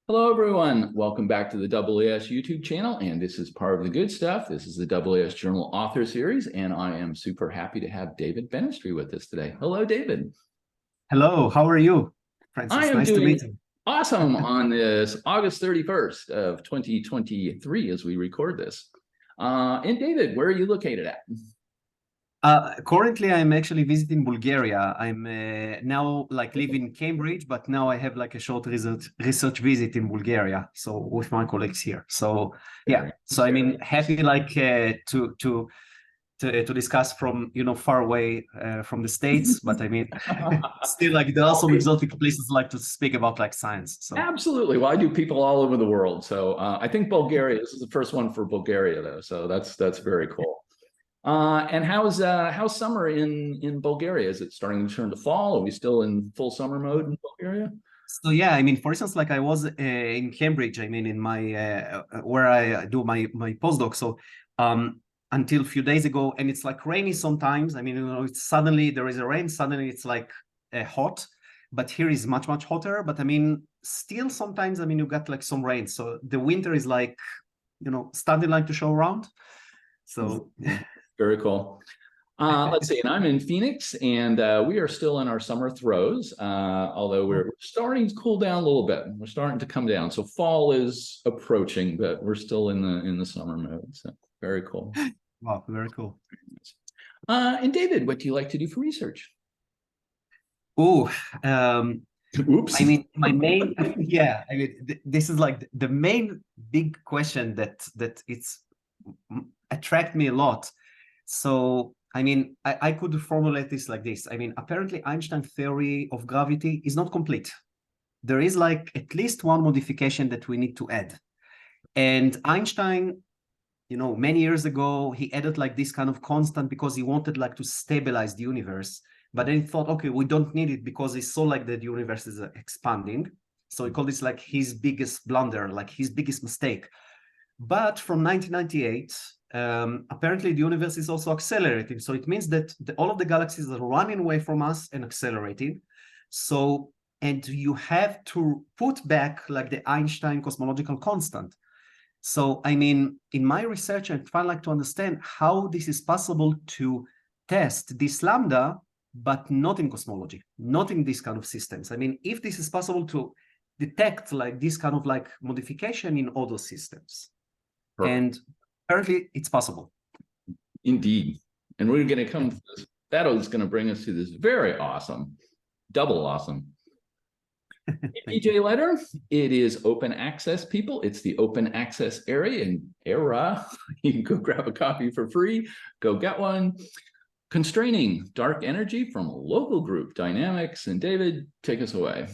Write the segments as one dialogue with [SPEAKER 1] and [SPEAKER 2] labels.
[SPEAKER 1] Hello, everyone. Welcome back to the AAS YouTube channel, and this is part of the good stuff. This is the AAS Journal Author Series, and I am super happy to have David Benisty with us today. Hello, David.
[SPEAKER 2] Hello, how are you,
[SPEAKER 1] I
[SPEAKER 2] Francis?
[SPEAKER 1] am
[SPEAKER 2] Nice to
[SPEAKER 1] doing
[SPEAKER 2] meet you.
[SPEAKER 1] awesome on this August 31st of 2023 as we record this. And David, where are you located at?
[SPEAKER 2] Currently, I'm actually visiting Bulgaria. I'm now live in Cambridge, but now I have like a short research visit in Bulgaria, so with my colleagues here. So yeah, so I mean, happy to discuss from far away from the States, but I mean, still like there are some exotic places like to speak about like science. So
[SPEAKER 1] Absolutely. Well, I do people all over the world. So I think Bulgaria, this is the first one for Bulgaria, though. So that's very cool. And how's summer in Bulgaria? Is it starting to turn to fall? Are we still in full summer mode in Bulgaria?
[SPEAKER 2] So yeah, I mean, for instance, like I was in Cambridge. I mean, in my where I do my postdoc. So until a few days ago, and it's like rainy sometimes. I mean, it's suddenly there is a rain. Suddenly it's like hot, but here is much hotter. But I mean, still sometimes I mean you got like some rain. So the winter is like starting like to show around. So
[SPEAKER 1] very cool. Let's see, and I'm in Phoenix, and we are still in our summer throes, although we're starting to cool down a little bit. We're starting to come down. So fall is approaching, but we're still in the summer mode. So very cool.
[SPEAKER 2] Wow, very cool.
[SPEAKER 1] And David, what do you like to do for research?
[SPEAKER 2] Oh,
[SPEAKER 1] Oops.
[SPEAKER 2] I mean, my main, yeah, I mean, this is like the main big question that it's attract me a lot. So, I mean, I could formulate this like this. I mean, apparently Einstein's theory of gravity is not complete. There is like at least one modification that we need to add. And Einstein, many years ago, he added like this kind of constant because he wanted like to stabilize the universe. But then he thought, okay, we don't need it because he saw like that the universe is expanding. So he called this like his biggest blunder, like his biggest mistake. But from 1998, apparently the universe is also accelerating. So it means that all of the galaxies are running away from us and accelerating. So, and you have to put back like the Einstein cosmological constant. So, I mean, in my research, I try like to understand how this is possible to test this lambda, but not in cosmology, not in this kind of systems. I mean, if this is possible to detect like this kind of like modification in other systems. Perfect. And apparently it's possible.
[SPEAKER 1] Indeed. And we're going to come to this. That is going to bring us to this very awesome, double awesome PJ letter. It is open access, people. It's the open access area and era. You can go grab a copy for free. Go get one. Constraining dark energy from a local group dynamics. And David, take us away.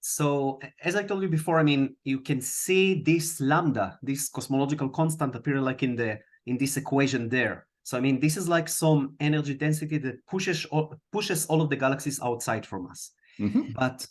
[SPEAKER 2] So as I told you before, I mean, you can see this lambda, this cosmological constant appear like in this equation there. So I mean, this is like some energy density that pushes all of the galaxies outside from us. Mm-hmm. But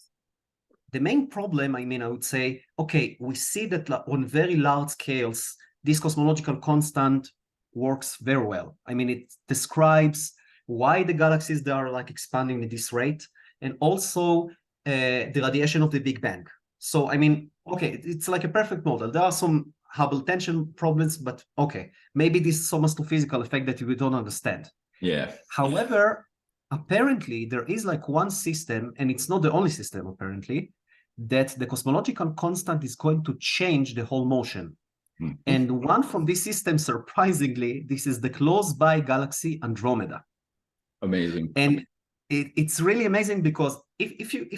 [SPEAKER 2] the main problem, I mean, I would say, okay, we see that on very large scales, this cosmological constant works very well. I mean, it describes why the galaxies they are like expanding at this rate, and also the radiation of the Big Bang. So, I mean, okay, it's like a perfect model. There are some Hubble tension problems, but okay, maybe this is some astrophysical effect that we don't understand.
[SPEAKER 1] Yeah.
[SPEAKER 2] However, apparently there is like one system, and it's not the only system apparently, that the cosmological constant is going to change the whole motion. Mm-hmm. And one from this system, surprisingly, this is the close by galaxy Andromeda.
[SPEAKER 1] Amazing.
[SPEAKER 2] And it's really amazing because if you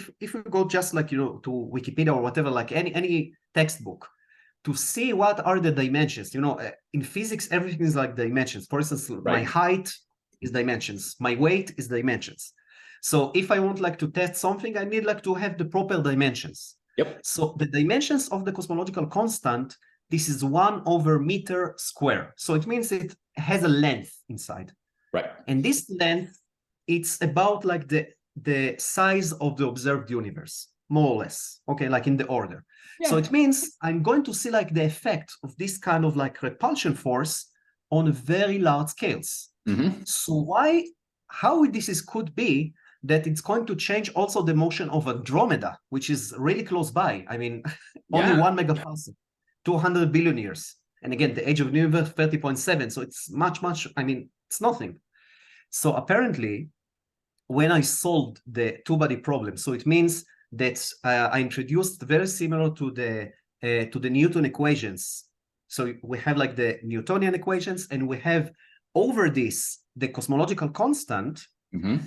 [SPEAKER 2] go just like to Wikipedia or whatever, like any textbook, to see what are the dimensions. In physics, everything is like dimensions. For instance, right. My height is dimensions, my weight is dimensions. So if I want like to test something, I need like to have the proper dimensions.
[SPEAKER 1] Yep.
[SPEAKER 2] So the dimensions of the cosmological constant, this is 1/meter square. So it means it has a length inside.
[SPEAKER 1] Right.
[SPEAKER 2] And this length, it's about like the size of the observed universe, more or less. Okay, like in the order. Yeah. So it means I'm going to see like the effect of this kind of like repulsion force on very large scales. Mm-hmm. So how this could be that it's going to change also the motion of Andromeda, which is really close by. I mean, only 1 megaparsec, 200 billion years. And again, the age of the universe, 30.7. So it's much, I mean, it's nothing. So apparently, when I solved the two-body problem, so it means that I introduced very similar to the Newton equations. So we have like the Newtonian equations, and we have over this the cosmological constant.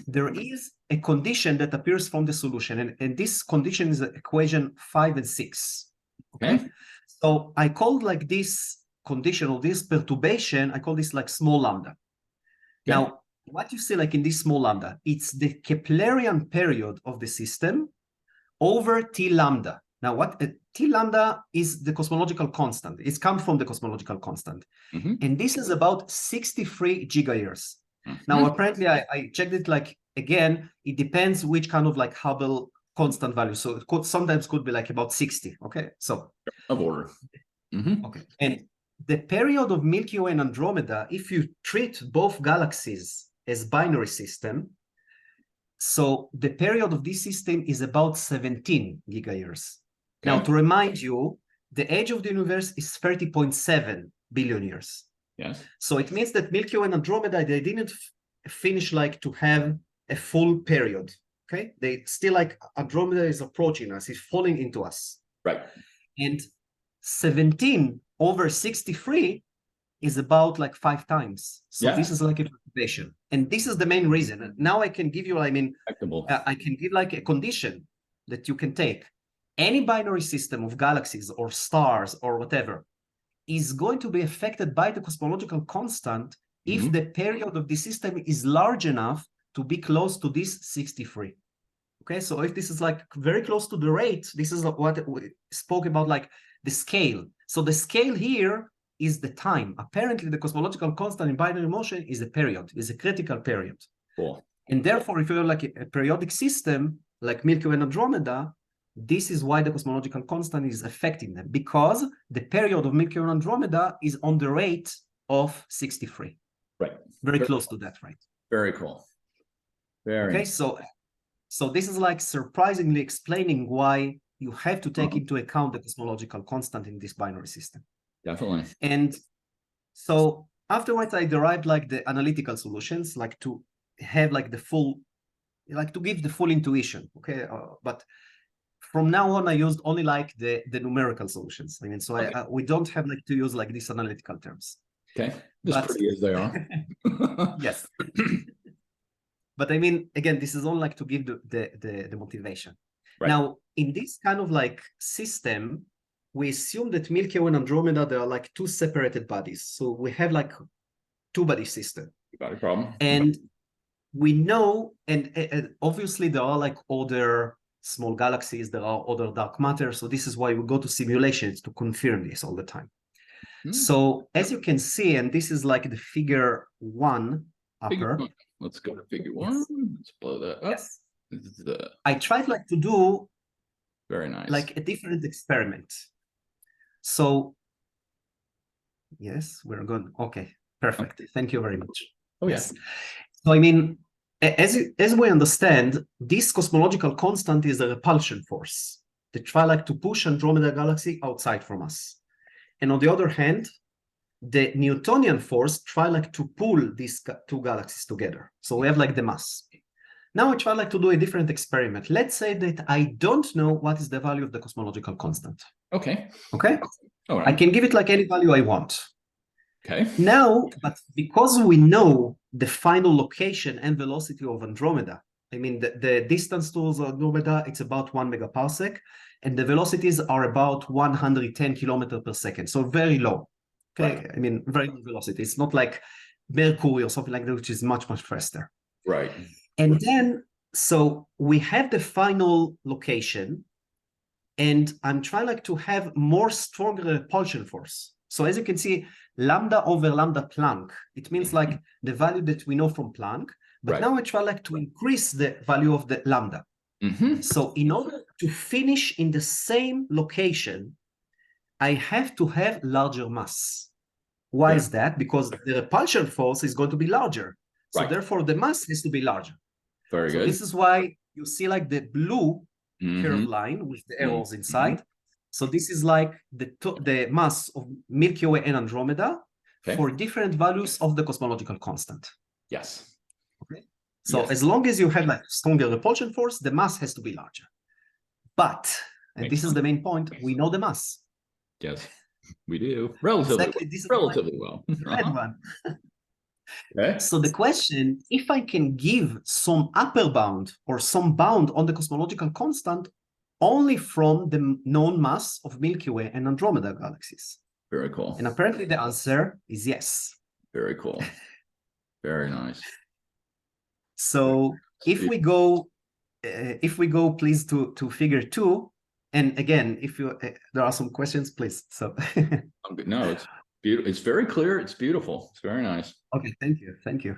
[SPEAKER 2] There is a condition that appears from the solution, and this condition is equation 5 and 6. Okay, so I called like this condition or this perturbation, I call this like small lambda. Now, what you see like in this small lambda, it's the Keplerian period of the system over T lambda. Now, what T lambda is the cosmological constant. It's come from the cosmological constant. And this is about 63 gigayears. Now, apparently, I checked it like, again, it depends which kind of like Hubble constant value. So it could sometimes could be like about 60. Okay, so
[SPEAKER 1] of order.
[SPEAKER 2] Okay, and the period of Milky Way and Andromeda, if you treat both galaxies as binary system, so the period of this system is about 17 gigayears. Now, to remind you, the age of the universe is 30.7 billion years.
[SPEAKER 1] Yes.
[SPEAKER 2] So it means that Milky Way and Andromeda, they didn't finish like to have a full period. Okay, they still like Andromeda is approaching us, is falling into us.
[SPEAKER 1] Right.
[SPEAKER 2] And 17 over 63 is about like 5 times. So this is like a perturbation. And this is the main reason. Now I can give you, I mean, I can give like a condition that you can take. Any binary system of galaxies or stars or whatever is going to be affected by the cosmological constant if the period of the system is large enough to be close to this 63. Okay, so if this is like very close to the rate, this is what we spoke about, like the scale. So the scale here is the time. Apparently, the cosmological constant in binary motion is a period, is a critical period.
[SPEAKER 1] Cool.
[SPEAKER 2] And therefore, if you have like a periodic system like Milky Way and Andromeda, this is why the cosmological constant is affecting them, because the period of Milky Way and Andromeda is on the rate of 63.
[SPEAKER 1] Right.
[SPEAKER 2] Very close to that, right?
[SPEAKER 1] Very cool. Very.
[SPEAKER 2] Okay, so this is like surprisingly explaining why you have to take into account the cosmological constant in this binary system.
[SPEAKER 1] Definitely.
[SPEAKER 2] And so afterwards, I derived like the analytical solutions, like to have like the full, like to give the full intuition. Okay, but from now on, I used only like the numerical solutions. I mean, so we don't have like to use like these analytical terms.
[SPEAKER 1] Okay, as pretty as they are.
[SPEAKER 2] Yes. But I mean, again, this is all like to give the motivation. Right. Now, in this kind of like system, we assume that Milky Way and Andromeda, they are like two separated bodies. So we have like two-body system.
[SPEAKER 1] Got a problem.
[SPEAKER 2] And we know, and obviously there are like other small galaxies, there are other dark matter. So this is why we go to simulations to confirm this all the time. So as you can see, and this is like the figure 1 upper.
[SPEAKER 1] Let's go to figure 1. Yes. Let's blow that up.
[SPEAKER 2] Yes. I tried like to do
[SPEAKER 1] very nice,
[SPEAKER 2] like a different experiment. So yes, we're going. Okay, perfect. Okay. Thank you very much.
[SPEAKER 1] Oh yes.
[SPEAKER 2] So I mean, as we understand, this cosmological constant is a repulsion force that try like to push Andromeda galaxy outside from us. And on the other hand, the Newtonian force try like to pull these two galaxies together. So we have like the mass. Now I try like to do a different experiment. Let's say that I don't know what is the value of the cosmological constant.
[SPEAKER 1] Okay.
[SPEAKER 2] Okay.
[SPEAKER 1] All right.
[SPEAKER 2] I can give it like any value I want.
[SPEAKER 1] Okay.
[SPEAKER 2] Now, but because we know the final location and velocity of Andromeda, I mean, the distance towards Andromeda, it's about 1 megaparsec, and the velocities are about 110 kilometers per second. So very low. Okay. Right. I mean, very low velocity. It's not like Mercury or something like that, which is much, much faster.
[SPEAKER 1] Right.
[SPEAKER 2] And then, so we have the final location, and I'm trying like to have more stronger repulsion force. So as you can see, lambda over lambda Planck, it means like the value that we know from Planck, but now I try like to increase the value of the lambda. So in order to finish in the same location, I have to have larger mass. Why is that? Because the repulsion force is going to be larger. So therefore the mass has to be larger.
[SPEAKER 1] Very
[SPEAKER 2] So
[SPEAKER 1] good.
[SPEAKER 2] this is why you see like the blue curve
[SPEAKER 1] Mhm.
[SPEAKER 2] line with the arrows
[SPEAKER 1] Mhm.
[SPEAKER 2] inside. So this is like the mass of Milky Way and Andromeda
[SPEAKER 1] Okay.
[SPEAKER 2] for different values of the cosmological constant.
[SPEAKER 1] Yes.
[SPEAKER 2] Okay. So
[SPEAKER 1] Yes.
[SPEAKER 2] as long as you have like stronger repulsion force, the mass has to be larger. But, and
[SPEAKER 1] Makes
[SPEAKER 2] this is the main point, we know the mass.
[SPEAKER 1] Yes, we do. Relatively
[SPEAKER 2] Exactly, this is
[SPEAKER 1] relatively well.
[SPEAKER 2] the red one.
[SPEAKER 1] Okay.
[SPEAKER 2] So the question, if I can give some upper bound or some bound on the cosmological constant only from the known mass of Milky Way and Andromeda galaxies.
[SPEAKER 1] Very cool.
[SPEAKER 2] And apparently the answer is yes.
[SPEAKER 1] Very cool. Very nice.
[SPEAKER 2] So if we go please to figure 2, and again, if you there are some questions, please. So
[SPEAKER 1] No, it's beautiful. It's very clear. It's beautiful. It's very nice.
[SPEAKER 2] okay, thank you.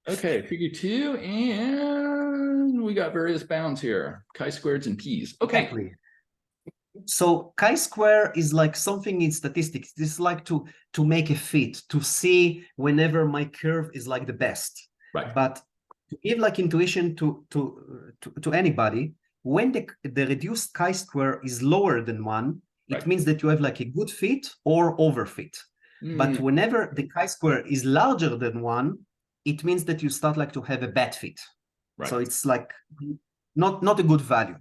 [SPEAKER 1] Okay, figure 2, and we got various bounds here, chi-squareds and p's. Okay.
[SPEAKER 2] Exactly. So chi-square is like something in statistics. This is like to make a fit, to see whenever my curve is like the best.
[SPEAKER 1] Right.
[SPEAKER 2] But to give like intuition to anybody, when the reduced chi-square is lower than 1, it
[SPEAKER 1] Right.
[SPEAKER 2] means that you have like a good fit or overfit. But whenever the chi-square is larger than 1, it means that you start like to have a bad fit.
[SPEAKER 1] Right.
[SPEAKER 2] So it's like not a good value.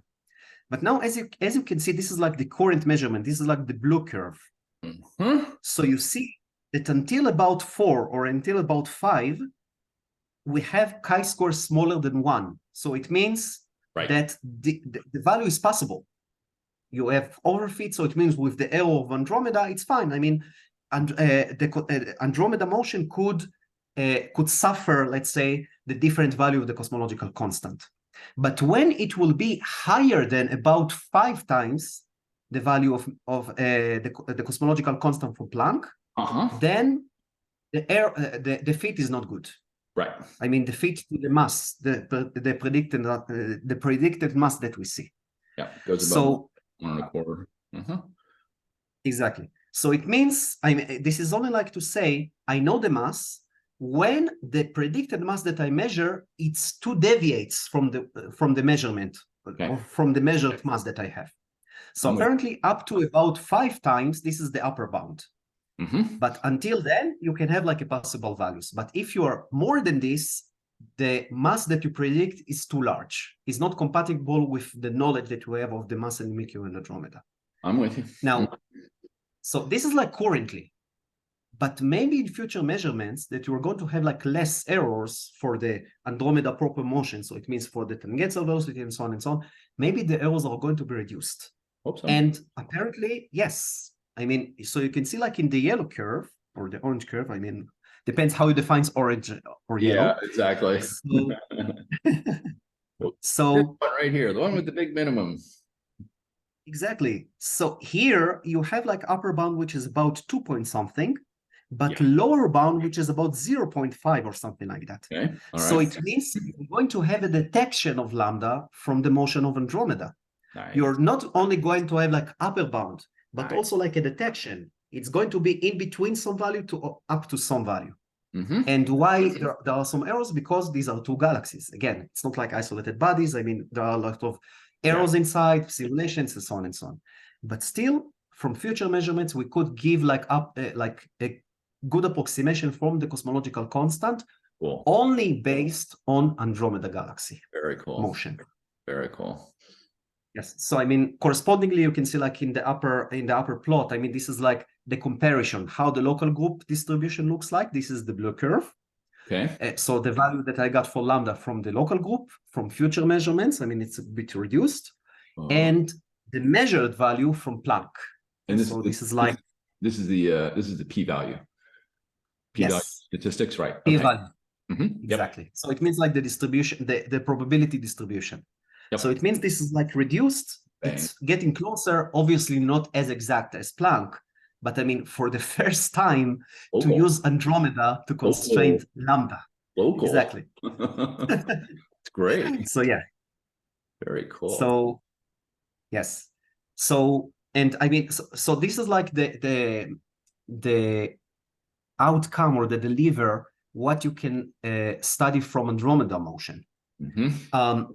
[SPEAKER 2] But now, as you can see, this is like the current measurement. This is like the blue curve. So you see that until about 4 or until about 5, we have chi-square smaller than 1. So it means that the value is possible. You have overfit, so it means with the error of Andromeda, it's fine. I mean, the Andromeda motion could suffer, let's say, the different value of the cosmological constant. But when it will be higher than about 5 times the value of the cosmological constant for Planck, then the fit is not good.
[SPEAKER 1] Right.
[SPEAKER 2] I mean, the fit to the mass, the predicted mass that we see.
[SPEAKER 1] Yeah, goes above 1.25.
[SPEAKER 2] Exactly. So it means, this is only like to say, I know the mass. When the predicted mass that I measure, it's 2 deviates from the measurement, or from the measured mass that I have. So apparently up to about 5 times, this is the upper bound. But until then, you can have like a possible values. But if you are more than this, the mass that you predict is too large. It's not compatible with the knowledge that we have of the mass in Milky Way and Andromeda.
[SPEAKER 1] I'm with you.
[SPEAKER 2] Now, so this is like currently. But maybe in future measurements that you are going to have like less errors for the Andromeda proper motion. So it means for the tangential velocity and so on and so on. Maybe the errors are going to be reduced.
[SPEAKER 1] Hope so.
[SPEAKER 2] And apparently, yes. I mean, so you can see like in the yellow curve or the orange curve, I mean, depends how you define orange or yellow.
[SPEAKER 1] Yeah, exactly.
[SPEAKER 2] So
[SPEAKER 1] right here, the one with the big minimum.
[SPEAKER 2] Exactly. So here you have like upper bound, which is about 2 point something, but lower bound, which is about 0.5 or something like that.
[SPEAKER 1] Okay. All
[SPEAKER 2] So
[SPEAKER 1] right.
[SPEAKER 2] it means you're going to have a detection of lambda from the motion of Andromeda.
[SPEAKER 1] Nice.
[SPEAKER 2] You're not only going to have like upper bound, but also like a detection. It's going to be in between some value to up to some value. And why there are some errors? Because these are 2 galaxies. Again, it's not like isolated bodies. I mean, there are a lot of errors inside, simulations, and so on and so on. But still, from future measurements, we could give like a good approximation from the cosmological constant, only based on Andromeda galaxy.
[SPEAKER 1] Very cool.
[SPEAKER 2] Motion.
[SPEAKER 1] Very cool.
[SPEAKER 2] Yes. So I mean, correspondingly, you can see like in the upper plot. I mean, this is like the comparison, how the local group distribution looks like. This is the blue curve.
[SPEAKER 1] Okay.
[SPEAKER 2] So the value that I got for lambda from the local group, from future measurements, I mean, it's a bit reduced. And the measured value from Planck.
[SPEAKER 1] And
[SPEAKER 2] this is like
[SPEAKER 1] this is the p-value. P-value statistics, right?
[SPEAKER 2] P-value. Exactly. So it means like the distribution, the probability distribution. So it means this is like reduced. It's getting closer, obviously not as exact as Planck, but I mean, for the first time to use Andromeda to constrain lambda.
[SPEAKER 1] Local.
[SPEAKER 2] Exactly.
[SPEAKER 1] It's great.
[SPEAKER 2] So yeah.
[SPEAKER 1] Very cool.
[SPEAKER 2] So yes. So, and I mean, so this is like the outcome or the deliver what you can study from Andromeda motion.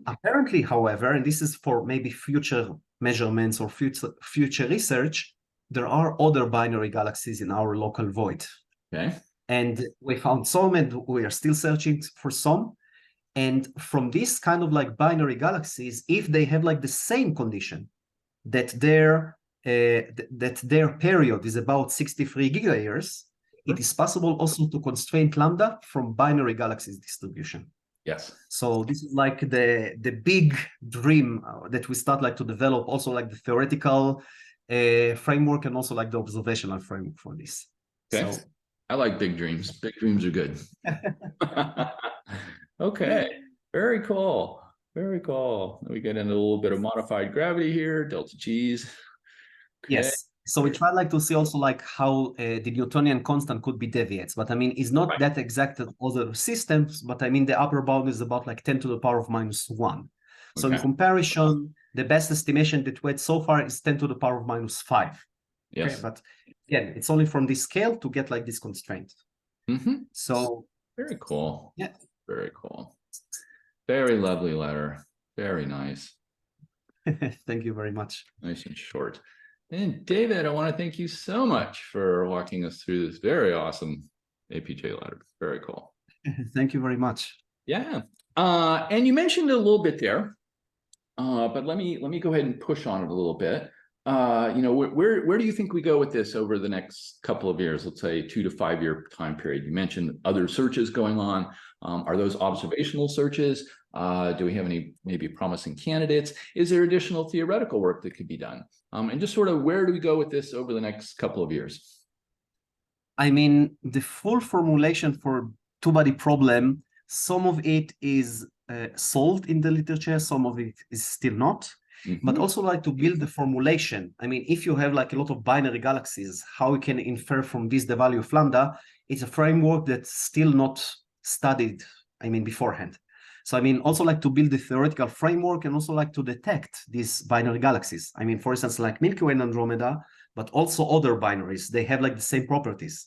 [SPEAKER 2] Apparently, however, and this is for maybe future measurements or future research, there are other binary galaxies in our local void.
[SPEAKER 1] Okay.
[SPEAKER 2] And we found some, and we are still searching for some. And from this kind of like binary galaxies, if they have like the same condition, that their period is about 63 gigayears, it is possible also to constrain lambda from binary galaxies distribution.
[SPEAKER 1] Yes.
[SPEAKER 2] So this is like the big dream that we start like to develop, also like the theoretical framework and also like the observational framework for this.
[SPEAKER 1] Okay.
[SPEAKER 2] So
[SPEAKER 1] I like big dreams. Big dreams are good. Okay. Very cool. Very cool. We get into a little bit of modified gravity here, delta G's. Okay.
[SPEAKER 2] Yes. So we try like to see also like how the Newtonian constant could be deviates, but I mean, it's not that exact as other systems, but I mean, the upper bound is about like 10 to the power of minus 1. So in comparison, the best estimation that we had so far is 10 to the power of minus 5.
[SPEAKER 1] Yes.
[SPEAKER 2] Okay, but again, it's only from this scale to get like this constraint. So
[SPEAKER 1] very cool.
[SPEAKER 2] Yeah.
[SPEAKER 1] Very cool. Very lovely letter. Very nice.
[SPEAKER 2] Thank you very much.
[SPEAKER 1] Nice and short. And David, I want to thank you so much for walking us through this very awesome APJ letter. Very cool.
[SPEAKER 2] Thank you very much.
[SPEAKER 1] Yeah. And you mentioned it a little bit there, but let me go ahead and push on it a little bit. You know, where do you think we go with this over the next couple of years? Let's say 2 to 5 year time period. You mentioned other searches going on. Are those observational searches? Do we have any maybe promising candidates? Is there additional theoretical work that could be done? And just sort of where do we go with this over the next couple of years?
[SPEAKER 2] I mean, the full formulation for two-body problem, some of it is solved in the literature, some of it is still not. But also like to build the formulation. I mean, if you have like a lot of binary galaxies, how we can infer from this the value of lambda, it's a framework that's still not studied, I mean, beforehand. So I mean, also like to build the theoretical framework and also like to detect these binary galaxies. I mean, for instance, like Milky Way and Andromeda, but also other binaries, they have like the same properties.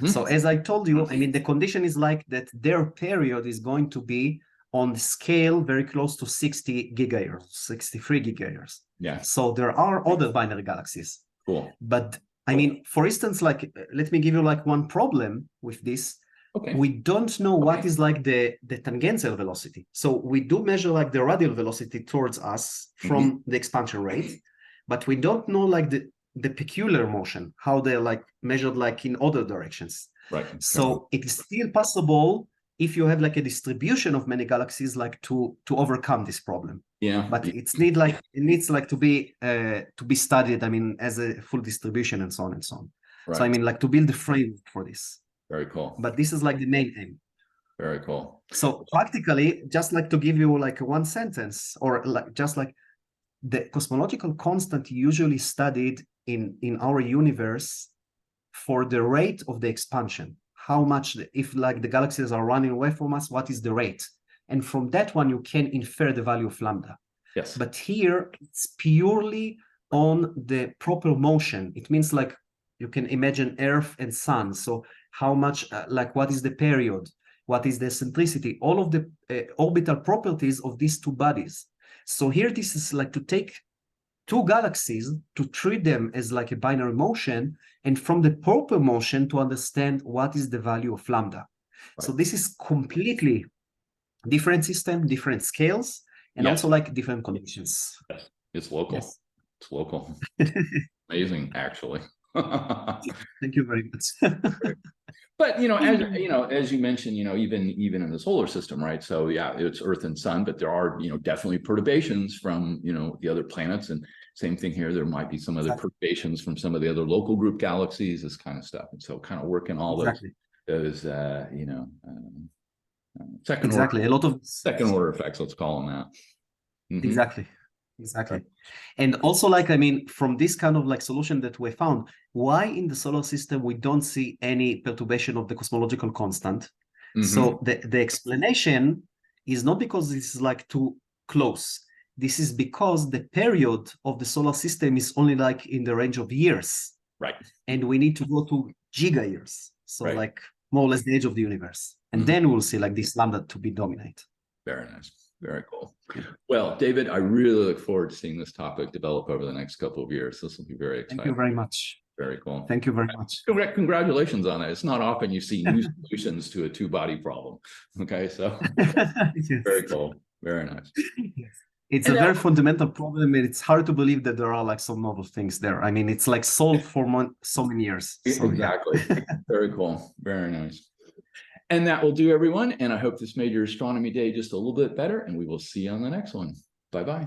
[SPEAKER 2] So as I told you, I mean, the condition is like that their period is going to be on the scale very close to 60 gigayears, 63 gigayears.
[SPEAKER 1] Yeah.
[SPEAKER 2] So there are other binary galaxies.
[SPEAKER 1] Cool.
[SPEAKER 2] But I mean, for instance, like, let me give you like one problem with this.
[SPEAKER 1] Okay.
[SPEAKER 2] We don't know what is like the tangential velocity. So we do measure like the radial velocity towards us from the expansion rate, but we don't know like the peculiar motion, how they're like measured like in other directions.
[SPEAKER 1] Right.
[SPEAKER 2] So it is still possible if you have like a distribution of many galaxies, like to overcome this problem.
[SPEAKER 1] Yeah.
[SPEAKER 2] But it needs like to be studied. I mean, as a full distribution and so on and so on. Right. So I mean, like to build the framework for this.
[SPEAKER 1] Very cool.
[SPEAKER 2] But this is like the main aim.
[SPEAKER 1] Very cool.
[SPEAKER 2] So practically, just like to give you like one sentence, or like just like the cosmological constant usually studied in our universe for the rate of the expansion. How much, if like the galaxies are running away from us, what is the rate? And from that one, you can infer the value of lambda.
[SPEAKER 1] Yes.
[SPEAKER 2] But here, it's purely on the proper motion. It means like you can imagine Earth and Sun. So how much, like what is the period? What is the eccentricity? All of the orbital properties of these two bodies. So here, this is like to take two galaxies, to treat them as like a binary motion, and from the proper motion to understand what is the value of lambda. Right. So this is completely different system, different scales, and also like different conditions.
[SPEAKER 1] Yes. It's local.
[SPEAKER 2] Yes.
[SPEAKER 1] It's local. Amazing, actually.
[SPEAKER 2] Thank you very much.
[SPEAKER 1] But as you mentioned, even in the solar system, right? So yeah, it's Earth and Sun, but there are definitely perturbations from the other planets, and same thing here. There might be some other perturbations from some of the other local group galaxies, this kind of stuff, and so kind of working all those second order,
[SPEAKER 2] a lot of
[SPEAKER 1] second order effects. Let's call them that.
[SPEAKER 2] Exactly. And also, like, I mean, from this kind of like solution that we found, why in the solar system we don't see any perturbation of the cosmological constant? So the explanation is not because this is like too close. This is because the period of the solar system is only like in the range of years. Right. And we need to go to giga years. So like more or less the age of the universe. And then we'll see like this lambda to be dominant.
[SPEAKER 1] Very nice. Very cool. Well, David, I really look forward to seeing this topic develop over the next couple of years. This will be very exciting.
[SPEAKER 2] Thank you very much.
[SPEAKER 1] Very cool.
[SPEAKER 2] Thank you very much.
[SPEAKER 1] Congratulations on it. It's not often you see new solutions to a two-body problem. Okay, so
[SPEAKER 2] Yes.
[SPEAKER 1] very cool. Very nice.
[SPEAKER 2] Yes. It's
[SPEAKER 1] And
[SPEAKER 2] a very fundamental problem, and it's hard to believe that there are like some novel things there. I mean, it's like solved for so many years. So,
[SPEAKER 1] exactly. Yeah. Very cool. Very nice. And that will do, everyone. And I hope this made your astronomy day just a little bit better, and we will see you on the next one. Bye-bye.